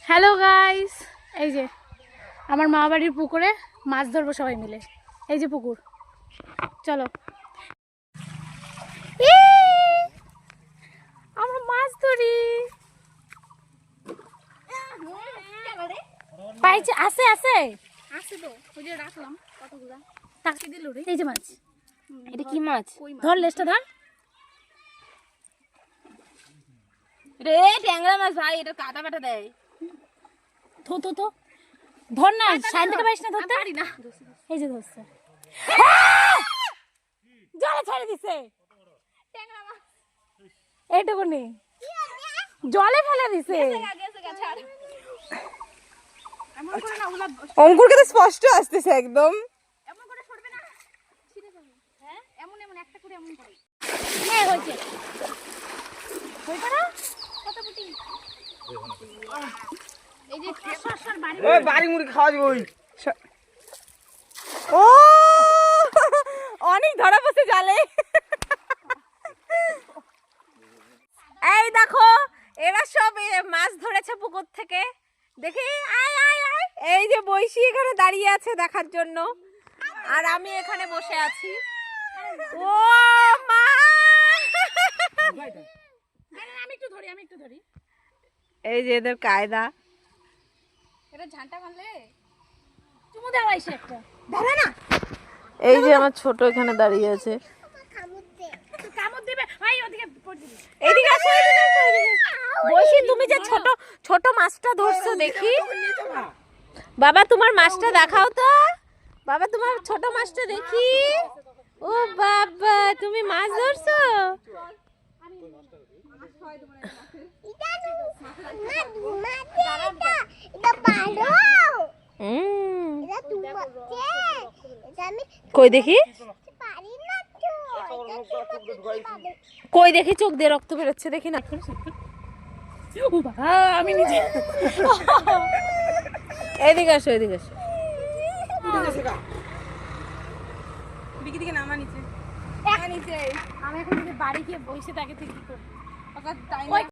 Hello guys, এই যে আমার মা বাড়ির পুকুরে মাছ ধরবো সবাই মিলে। এই যে পুকুর, চলো আমরা মাছ ধরি। পাইছে, আছে আছে আছে তো, ওই যে রাখলাম কতগুলা। তাকে দিল রে, এই যে মাছ। এটা কি মাছ? ধর লেজটা ধর। রে ট্যাংরা মাছ ভাই, এটা কাটা কাটা দেয়। থো থো থো, ধর না, সাইড থেকে পারিস না ধরতে। পারি না, এই যে ধরছে, জলে ছেড়ে দিছে ট্যাংরা মাছ। এইটুকুনি জলে ফেলে দিছে। অঙ্কুরকে তো স্পষ্ট আসতেছে একদম। এমন করে সরবে না, ছিঁড়ে যাবে। হ্যাঁ, এমন এমন একটা করে এমন করে। হ্যাঁ হয়েছে, হইছে না কত পুটি। এই যে সর বাড়ি, ওই বাড়ি মুড়ি খাওয়া যাবে। ওই ও অনেক ধরা পড়ছে জালে। এই দেখো, এরা সব মাছ ধরেছে পুকুর থেকে। দেখি, আয় আয় আয়। এই যে বৈশি এখানে দাঁড়িয়ে আছে দেখার জন্য, আর আমি এখানে বসে আছি। ও মা, আমি একটু ধরি, আমি একটু ধরি। এই যে এদের কায়দা। এটা ঝান্টা মারলে চুমু দেওয়া এসে একটা দাঁড়া না। এই যে আমার ছোট এখানে দাঁড়িয়ে আছে। কামড় দিবে ভাই, ওদিকে পড়ে দিবি। এইদিকে আসো, এইদিকে আসো, এইদিকে আসো। বৈশি, তুমি যে ছোট ছোট মাছটা ধরছো দেখি। বাবা তোমার মাছটা দেখাও তো। বাবা তোমার ছোট মাছটা দেখি। ও বাবা, তুমি মাছ ধরছো? কই দেখি, কই দেখি, চোখ দিয়ে রক্ত বেরোচ্ছে দেখি না। ও বাবা, আমি নিজে। এদিকে আসো, এদিকে আসো। আমি এখন যদি বাড়ি গিয়ে বসে থাকে তুই কি করবি?